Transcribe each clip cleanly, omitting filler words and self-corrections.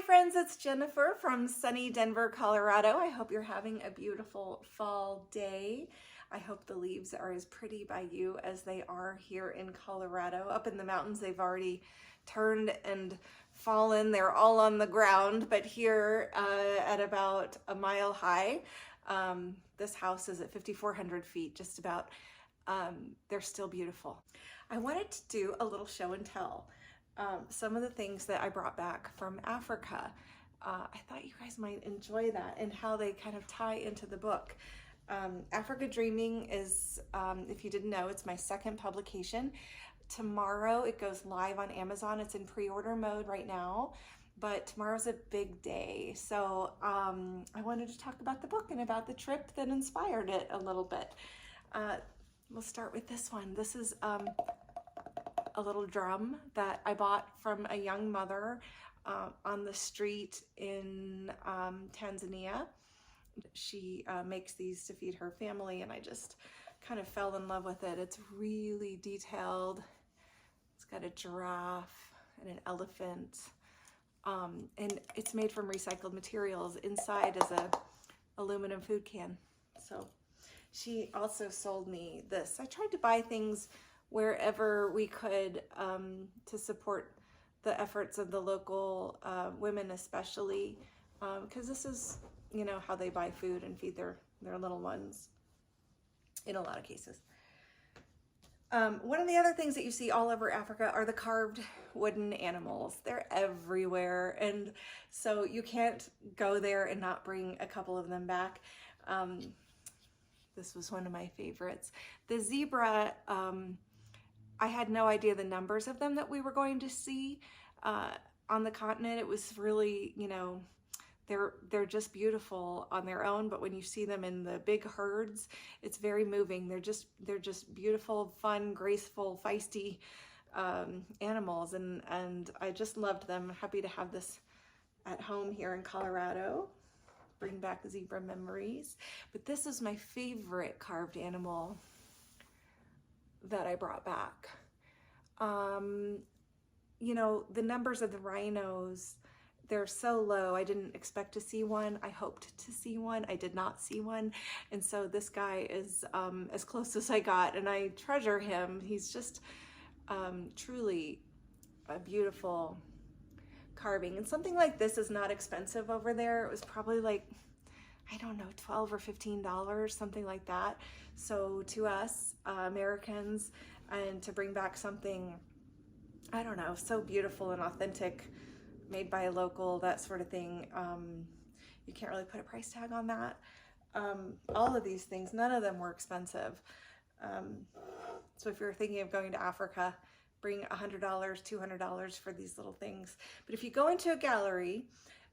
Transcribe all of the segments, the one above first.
Hi friends, it's Jennifer from sunny Denver, Colorado. I hope you're having a beautiful fall day. I hope the leaves are as pretty by you as they are here in Colorado. Up in the mountains, they've already turned and fallen. They're all on the ground, but here at about a mile high, this house is at 5,400 feet, just about. They're still beautiful. I wanted to do a little show and tell. Some of the things that I brought back from Africa. I thought you guys might enjoy that and how they kind of tie into the book. Africa Dreaming is, if you didn't know, it's my second publication. Tomorrow it goes live on Amazon. It's in pre-order mode right now, but tomorrow's a big day. So I wanted to talk about the book and about the trip that inspired it a little bit. We'll start with this one. This is a little drum that I bought from a young mother on the street in Tanzania. She makes these to feed her family, and I just kind of fell in love with it. It's really detailed. It's got a giraffe and an elephant, and it's made from recycled materials. Inside is a aluminum food can. So she also sold me this. I tried to buy things wherever we could to support the efforts of the local women, especially because this is, you know, how they buy food and feed their little ones in a lot of cases. One of the other things that you see all over Africa are the carved wooden animals. They're everywhere, and so you can't go there and not bring a couple of them back. This was one of my favorites. The zebra, I had no idea the numbers of them that we were going to see on the continent. It was really, you know, they're just beautiful on their own, but when you see them in the big herds, it's very moving. They're just beautiful, fun, graceful, feisty animals, and I just loved them. I'm happy to have this at home here in Colorado. Bring back zebra memories. But this is my favorite carved animal that I brought back. You know, the numbers of the rhinos, they're so low. I didn't expect to see one. I hoped to see one. I did not see one. And so this guy is as close as I got, and I treasure him. He's just truly a beautiful carving. And something like this is not expensive over there. It was probably like, I don't know, $12 or $15, something like that. So to us Americans, and to bring back something, I don't know, so beautiful and authentic, made by a local, that sort of thing, you can't really put a price tag on that. All of these things, none of them were expensive. So if you're thinking of going to Africa, bring $100, $200 for these little things. But if you go into a gallery,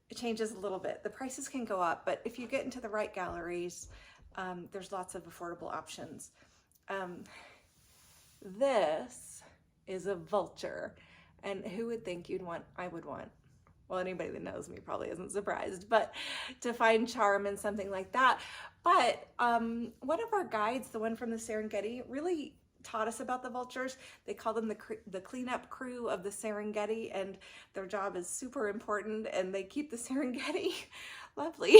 it changes a little bit. The prices can go up, but if you get into the right galleries, there's lots of affordable options. This is a vulture, and who would think I would want? Well, anybody that knows me probably isn't surprised, but to find charm in something like that. But one of our guides, the one from the Serengeti, really taught us about the vultures. They call them the cleanup crew of the Serengeti, and their job is super important, and they keep the Serengeti lovely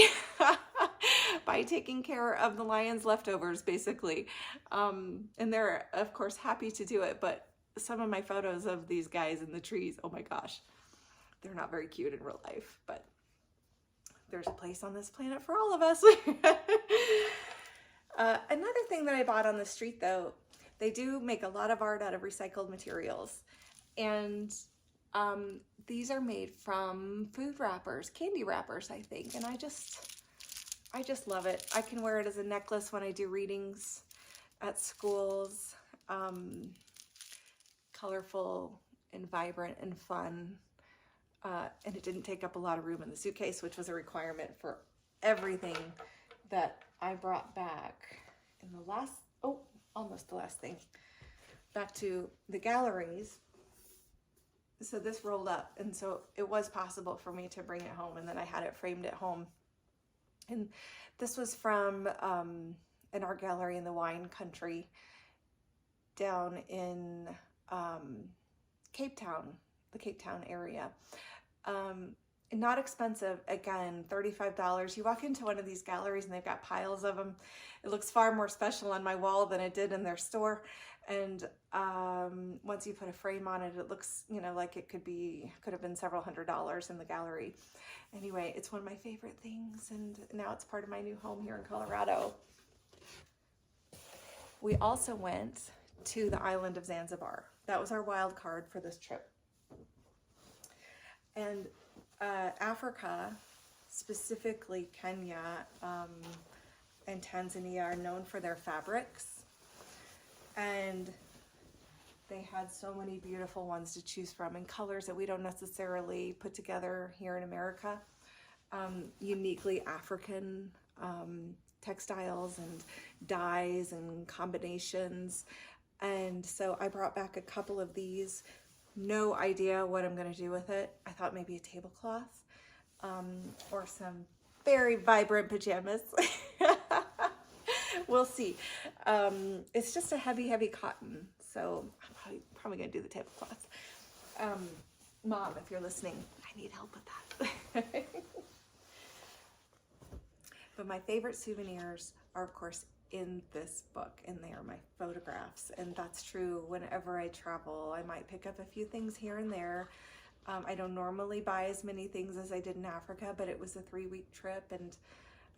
by taking care of the lion's leftovers, basically. And they're, of course, happy to do it, but some of my photos of these guys in the trees, oh my gosh, they're not very cute in real life, but there's a place on this planet for all of us. Another thing that I bought on the street, though, they do make a lot of art out of recycled materials, and these are made from food wrappers, candy wrappers, I think, and I just love it. I can wear it as a necklace when I do readings at schools. Colorful and vibrant and fun, and it didn't take up a lot of room in the suitcase, which was a requirement for everything that I brought back in the last, almost the last thing, back to the galleries. So this rolled up, and so it was possible for me to bring it home, and then I had it framed at home. And this was from an art gallery in the wine country down in Cape Town, the Cape Town area. not expensive. Again, $35. You walk into one of these galleries and they've got piles of them. It looks far more special on my wall than it did in their store. And once you put a frame on it, it looks, you know, like it could have been several $100s in the gallery. Anyway, it's one of my favorite things, and now it's part of my new home here in Colorado. We also went to the island of Zanzibar. That was our wild card for this trip. And Africa, specifically Kenya and Tanzania, are known for their fabrics. And they had so many beautiful ones to choose from in colors that we don't necessarily put together here in America. Uniquely African textiles and dyes and combinations. And so I brought back a couple of these. No idea what I'm going to do with it. I thought maybe a tablecloth or some very vibrant pajamas. We'll see. It's just a heavy cotton, so I'm probably going to do the tablecloth. Mom, if you're listening, I need help with that. But my favorite souvenirs are, of course, in this book, and they are my photographs. And that's true whenever I travel. I might pick up a few things here and there. I don't normally buy as many things as I did in Africa, but it was a 3-week trip, and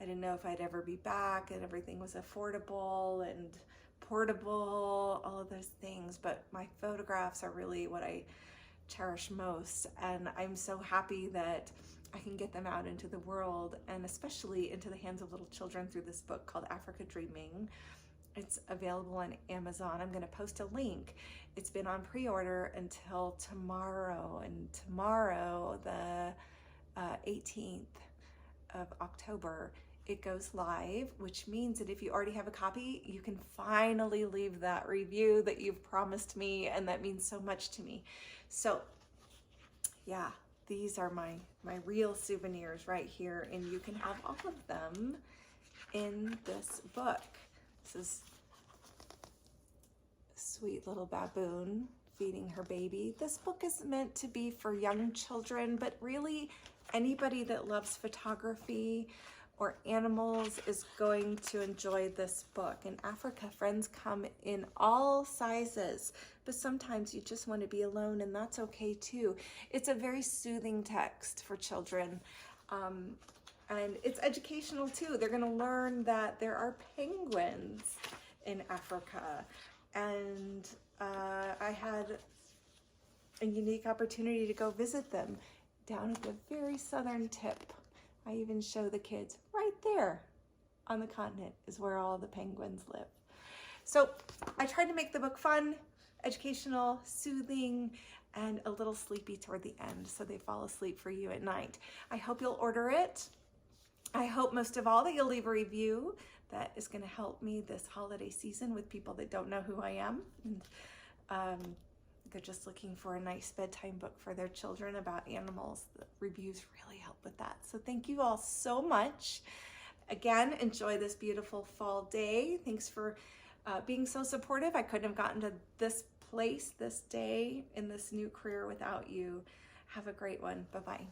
I didn't know if I'd ever be back, and everything was affordable and portable, all of those things. But my photographs are really what I cherish most, and I'm so happy that I can get them out into the world, and especially into the hands of little children through this book called Africa Dreaming. It's available on Amazon. I'm going to post a link. It's been on pre-order until tomorrow, and tomorrow, the 18th of October, it goes live, which means that if you already have a copy, you can finally leave that review that you've promised me, and that means so much to me. So yeah, these are my real souvenirs right here, and you can have all of them in this book. This is a sweet little baboon feeding her baby. This book is meant to be for young children, but really anybody that loves photography or animals is going to enjoy this book. In Africa, friends come in all sizes, but sometimes you just want to be alone, and that's okay too. It's a very soothing text for children, and it's educational too. They're going to learn that there are penguins in Africa, and I had a unique opportunity to go visit them down at the very southern tip. I even show the kids right there on the continent is where all the penguins live. So I tried to make the book fun, educational, soothing, and a little sleepy toward the end, so they fall asleep for you at night. I hope you'll order it. I hope most of all that you'll leave a review that is going to help me this holiday season with people that don't know who I am. And, they're just looking for a nice bedtime book for their children about animals. The reviews really help with that. So thank you all so much. Again, enjoy this beautiful fall day. Thanks for being so supportive. I couldn't have gotten to this place, this day, in this new career without you. Have a great one. Bye-bye.